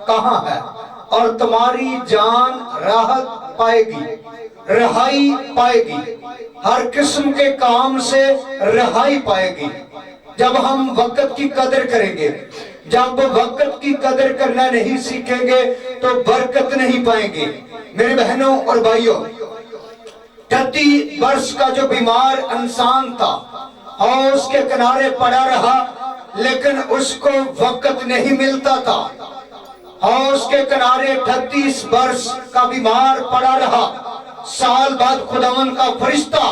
کہاں ہے اور تمہاری جان راحت پائے گی، رہائی پائے گی، ہر قسم کے کام سے رہائی پائے گی۔ جب ہم وقت کی قدر کریں گے، جب وقت کی قدر کرنا نہیں سیکھیں گے تو برکت نہیں پائیں گے۔ میرے بہنوں اور بھائیوں، 38 برس کا جو بیمار انسان تھا اور اس کے کنارے پڑا رہا، لیکن اس کو وقت نہیں ملتا تھا، اور اس کے کنارے 38 برس کا بیمار پڑا رہا۔ سال بعد خداوند کا فرشتہ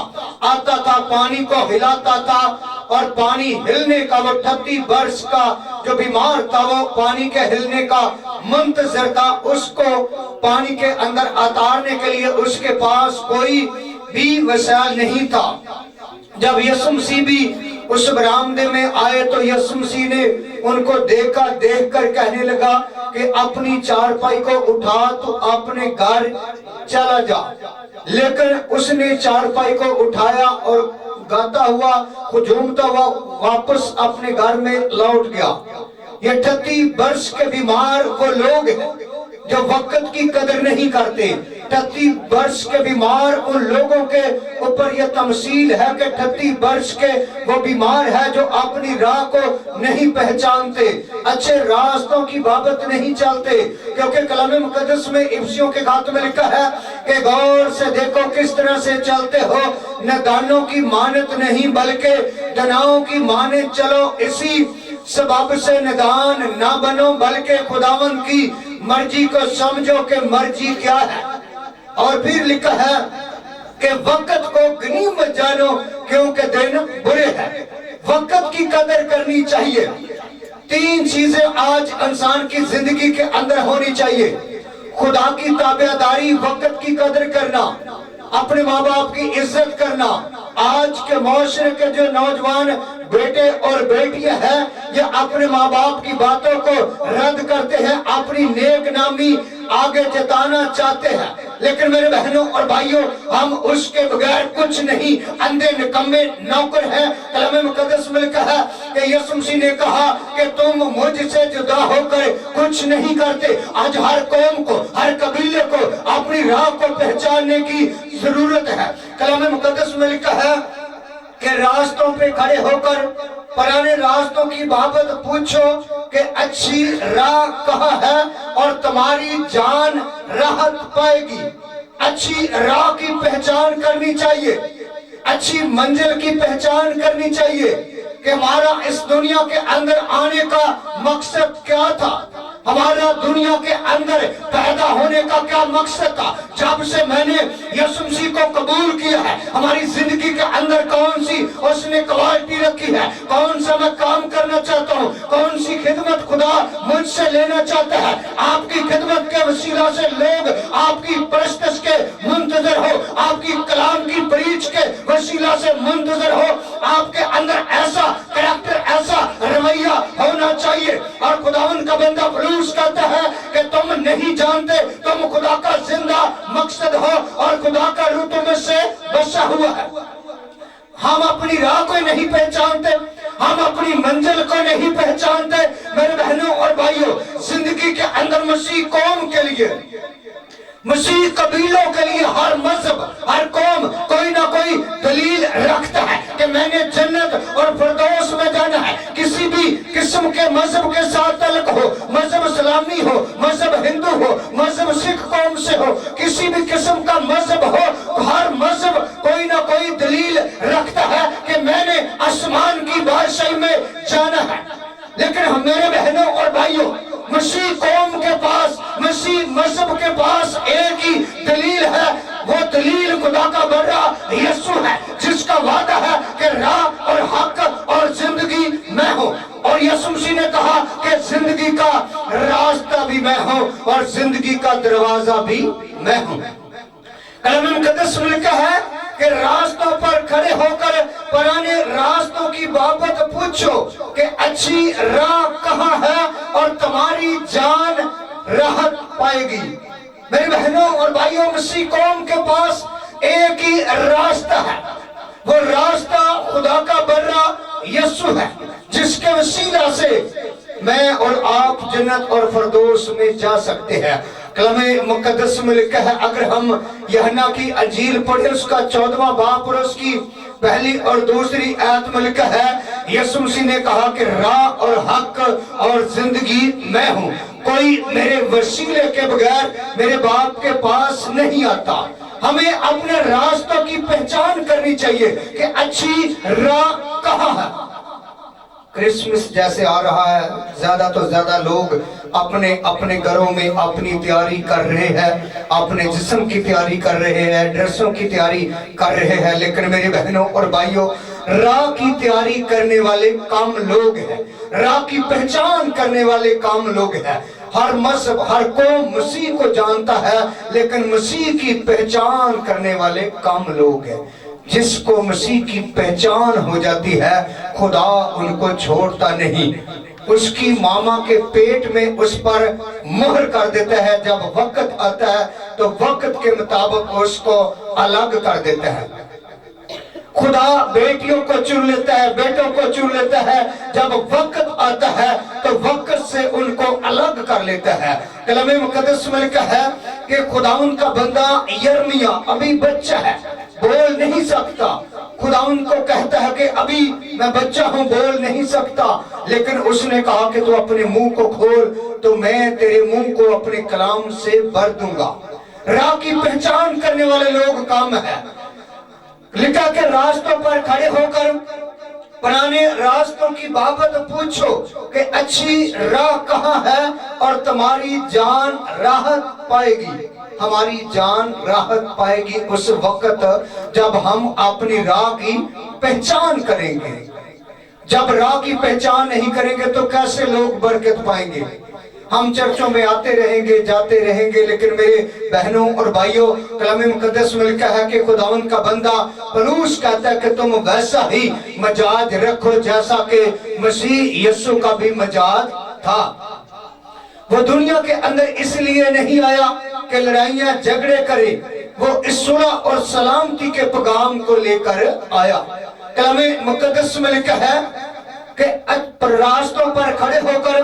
آتا تھا، پانی کو ہلاتا تھا، اور پانی ہلنے کا، وہ 38 برس کا جو بیمار تھا وہ پانی کے ہلنے کا منتظر تھا۔ اس کو پانی کے اندر اتارنے کے لیے اس کے پاس کوئی بھی وسائل نہیں تھا۔ جب یسوع مسیح بھی اس برآمدے میں آئے تو یسوع مسیح نے ان کو دیکھا، دیکھ کر کہنے لگا کہ اپنی چارپائی کو اٹھا تو اپنے گھر چلا جا۔ لیکن اس نے چارپائی کو اٹھایا اور گاتا ہوا، جھومتا ہوا واپس اپنے گھر میں لوٹ گیا۔ یہ 38 برس کے بیمار وہ لوگ ہیں جو وقت کی قدر نہیں کرتے۔ 38 برس کے بیمار ان لوگوں کے اوپر یہ تمثیل ہے کہ 38 برس کے وہ بیمار ہے جو اپنی راہ کو نہیں پہچانتے، اچھے راستوں کی بابت نہیں چلتے، کیونکہ کلام مقدس میں افسیوں کے خط میں لکھا ہے کہ غور سے دیکھو کس طرح سے چلتے ہو، نادانوں کی مانت نہیں بلکہ دناؤں کی مانت چلو، اسی سبب سے نادان نہ بنو بلکہ خداوند کی مرضی کو سمجھو کہ مرضی کیا ہے۔ اور پھر لکھا ہے کہ وقت کو غنیمت جانو کیونکہ دن برے ہیں۔ وقت کی قدر کرنی چاہیے۔ 3 چیزیں آج انسان کی زندگی کے اندر ہونی چاہیے: خدا کی تابعداری، وقت کی قدر کرنا، اپنے ماں باپ کی عزت کرنا۔ آج کے معاشرے کے جو نوجوان بیٹے اور بیٹیاں ہیں یہ اپنے ماں باپ کی باتوں کو رد کرتے ہیں، اپنی نیک نامی آگے جتانا چاہتے ہیں، لیکن میرے بہنوں اور بھائیوں ہم اس کے بغیر کچھ نہیں، اندھے نکمے نوکر ہیں۔ کلام مقدس میں لکھا ہے کہ یسوع مسیح نے کہا کہ تم مجھ سے جدا ہو کر کچھ نہیں کرتے۔ آج ہر قوم کو، ہر قبیلے کو اپنی راہ کو پہچاننے کی ضرورت ہے۔ کلام مقدس میں لکھا ہے کہ راستوں پہ کھڑے ہو کر پرانے راستوں کی بابت پوچھو کہ اچھی راہ کہاں ہے اور تمہاری جان راحت پائے گی۔ اچھی راہ کی پہچان کرنی چاہیے، اچھی منزل کی پہچان کرنی چاہیے کہ ہمارا اس دنیا کے اندر آنے کا مقصد کیا تھا، ہمارا دنیا کے اندر پیدا ہونے کا کیا مقصد تھا۔ جب سے میں نے یسوع مسیح کو قبول کیا ہے، ہماری زندگی کے اندر کون سی اس نے کوالٹی رکھی ہے، کون سا میں کام کرنا چاہتا ہوں، کون سی خدمت خدا مجھ سے لینا چاہتا ہے۔ آپ کی خدمت کے وسیلہ سے لوگ آپ کی پرستش کے منتظر ہو، آپ کی کلام کی پریچ کے وسیلہ سے منتظر ہو۔ آپ کے اندر ایسا کریکٹر، ایسا رویہ ہونا چاہیے۔ اور خداوند کا بندہ پولس کہتا ہے کہ تم نہیں جانتے تم خدا کا زندہ مقصد ہو اور خدا کا روح تم سے بسا ہوا ہے۔ ہم اپنی راہ کو نہیں پہچانتے، ہم اپنی منزل کو نہیں پہچانتے۔ میرے بہنوں اور بھائیوں، زندگی کے اندر مسیح قوم کے لیے، مسیح قبیلوں کے لیے، ہر مذہب، ہر قوم کوئی نہ کوئی دلیل رکھتا ہے کہ میں نے جنت اور فردوس میں جانا ہے۔ کسی بھی قسم کے مذہب کے ساتھ تعلق ہو، مذہب اسلامی ہو، مذہب ہندو ہو، مذہب سکھ قوم سے ہو، کسی بھی قسم کا مذہب ہو، ہر مذہب کوئی نہ کوئی دلیل رکھتا ہے کہ میں نے آسمان کی بادشاہی میں جانا ہے۔ لیکن میرے بہنوں اور بھائیوں، مسیح قوم کے پاس، مسیح مذہب کے پاس ایک ہی دلیل ہے، وہ دلیل خدا کا بڑا یسوع ہے، جس کا وعدہ ہے کہ راہ اور حق اور زندگی میں ہوں۔ اور یسوع مسیح نے کہا کہ زندگی کا راستہ بھی میں ہوں اور زندگی کا دروازہ بھی میں ہوں۔ کلام مقدس میں لکھا ہے کہ راستوں پر کھڑے ہو کر پرانے راستوں کی بابت پوچھو کہ اچھی راہ کہاں ہے اور تمہاری جان راحت پائے گی۔ میرے بہنوں اور بھائیوں، مسیح قوم کے پاس ایک ہی راستہ ہے، وہ راستہ خدا کا برا یسوع ہے، جس کے وسیلہ سے میں اور آپ جنت اور فردوس میں جا سکتے ہیں۔ کلام مقدس میں لکھا ہے، اگر ہم یوحنا کی انجیل پڑھیں اس کا 14واں باب اور اس کی پہلی اور دوسری آیت میں لکھا ہے، یسوع مسیح نے کہا کہ راہ اور حق اور زندگی میں ہوں، کوئی میرے وسیلے کے بغیر میرے باپ کے پاس نہیں آتا۔ ہمیں اپنے راستوں کی پہچان کرنی چاہیے کہ اچھی راہ کہاں ہے۔ کرسمس جیسے آ رہا ہے، زیادہ تو زیادہ لوگ اپنے گھروں میں اپنی تیاری کر رہے ہیں، اپنے جسم کی تیاری کر رہے ہیں، ڈریسوں کی تیاری کر رہے ہیں، لیکن میرے بہنوں اور بھائیوں، راہ کی تیاری کرنے والے کم لوگ ہیں، راہ کی پہچان کرنے والے کم لوگ ہیں۔ ہر مذہب، ہر قوم مسیح کو جانتا ہے، لیکن مسیح کی پہچان کرنے والے کم لوگ ہیں۔ جس کو مسیح کی پہچان ہو جاتی ہے، خدا ان کو چھوڑتا نہیں، اس کی ماما کے پیٹ میں اس پر مہر کر دیتا ہے۔ جب وقت آتا ہے تو وقت کے مطابق اس کو الگ کر دیتا ہے۔ خدا بیٹیوں کو چن لیتا ہے، بیٹوں کو چن لیتا ہے، جب وقت آتا ہے تو وقت سے ان کو الگ کر لیتا ہے۔ کلام مقدس میں لکھا ہے کہ خداوند کا بندہ یرمیہ ابھی بچہ ہے، بول نہیں سکتا۔ خداوند کو کہتا ہے کہ ابھی میں بچہ ہوں، بول نہیں سکتا، لیکن اس نے کہا کہ تو اپنے منہ کو کھول تو میں تیرے منہ کو اپنے کلام سے بھر دوں گا۔ راہ کی پہچان کرنے والے لوگ کام ہے۔ لکھا کہ راستوں پر کھڑے ہو کر پرانے راستوں کی بابت پوچھو کہ اچھی راہ کہاں ہے اور تمہاری جان راحت پائے گی۔ ہماری جان راحت پائے گی اس وقت جب ہم اپنی راہ کی پہچان کریں گے۔ جب راہ کی پہچان نہیں کریں گے تو کیسے لوگ برکت پائیں گے؟ ہم چرچوں میں آتے رہیں گے، جاتے رہیں گے، لیکن میرے بہنوں اور بھائیوں، کلام مقدس میں لکھا ہے کہ خداوند کا بندہ پولس کہتا ہے کہ تم ویسا ہی مزاج رکھو جیسا کہ مسیح یسوع کا بھی مزاج تھا۔ وہ دنیا کے اندر اس لیے نہیں آیا کہ لڑائیاں جھگڑے کرے، وہ اس صلح اور سلامتی کے پیغام کو لے کر آیا۔ کلام مقدس میں لکھا ہے کہ راستوں پر کھڑے ہو کر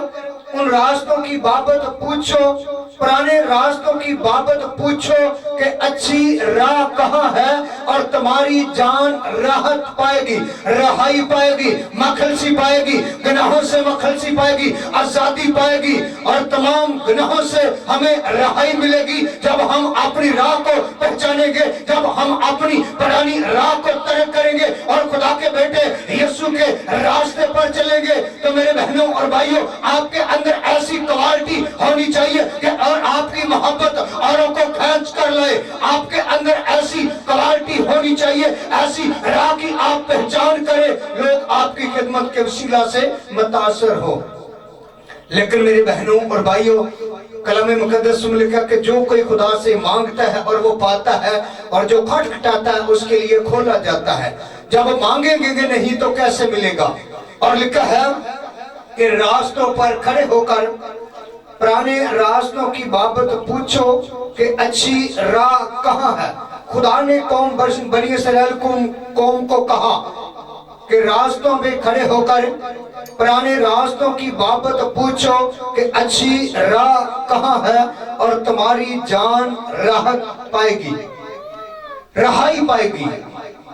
ان راستوں کی بابت پوچھو، پرانے راستوں کی بابت پوچھو کہ اچھی راہ کہاں ہے اور تمہاری جان راحت پائے گی، رہائی پائے گی، مخلصی پائے گی، گناہوں سے مخلصی پائے گی، آزادی پائے گی، اور تمام گناہوں سے ہمیں رہائی ملے گی جب ہم اپنی راہ کو پہچانیں گے، جب ہم اپنی پرانی راہ کو ترک کریں گے اور خدا کے بیٹے یسوع کے راستے پر چلیں گے۔ تو میرے بہنوں اور بھائیوں، آپ کے اندر ایسی کوالٹی ہونی چاہیے کہ اور آپ کی محبت اوروں کو کھینچ کر لائے۔ آپ کے اندر ایسی کوالٹی ہونی چاہیے، ایسی راہ کی آپ پہچان کریں، لوگ آپ کی خدمت کے وسیلہ سے متاثر ہو۔ لیکن میرے بہنوں اور بھائیوں، کلام مقدس میں لکھا کہ جو کوئی خدا سے مانگتا ہے اور وہ پاتا ہے، اور جو کھٹکھٹاتا ہے اس کے لیے کھولا جاتا ہے۔ جب مانگیں گے نہیں تو کیسے ملے گا؟ اور لکھا ہے کہ راستوں پر کھڑے ہو کر پرانے راستوں کی بابت پوچھو کہ اچھی راہ کہاں ہے۔ خدا نے بنی اسرائیل قوم کو کہا کہ راستوں پہ کھڑے ہو کر پرانے راستوں کی بابت پوچھو کہ اچھی راہ کہاں ہے اور تمہاری جان راحت پائے گی، رہائی پائے گی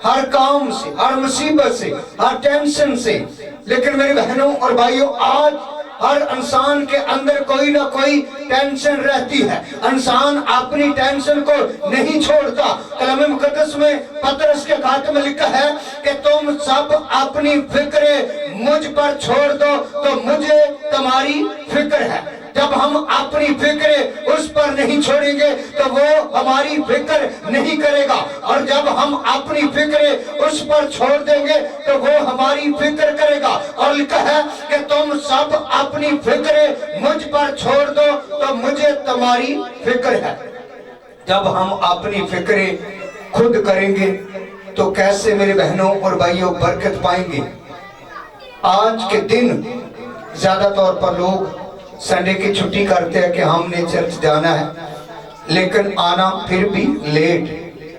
ہر کام سے، ہر مصیبت سے، ہر ٹینشن سے۔ لیکن میرے بہنوں اور بھائیوں، آج ہر انسان کے اندر کوئی نہ کوئی ٹینشن رہتی ہے۔ انسان اپنی ٹینشن کو نہیں چھوڑتا۔ کلام مقدس میں پترس کے خط میں لکھا ہے کہ تم سب اپنی فکریں مجھ پر چھوڑ دو تو مجھے تمہاری فکر ہے۔ جب ہم اپنی فکریں اس پر نہیں چھوڑیں گے تو وہ ہماری فکر نہیں کرے گا، اور جب ہم اپنی فکریں اس پر چھوڑ دیں گے تو وہ ہماری فکر کرے گا۔ اور لکھا ہے کہ تم سب اپنی فکریں مجھ پر چھوڑ دو تو مجھے تمہاری فکر ہے۔ جب ہم اپنی فکریں خود کریں گے تو کیسے میرے بہنوں اور بھائیوں برکت پائیں گے؟ آج کے دن زیادہ طور پر لوگ سنڈے کی چھٹی کرتے ہیں کہ ہم نے چرچ جانا ہے، لیکن آنا پھر بھی لیٹ۔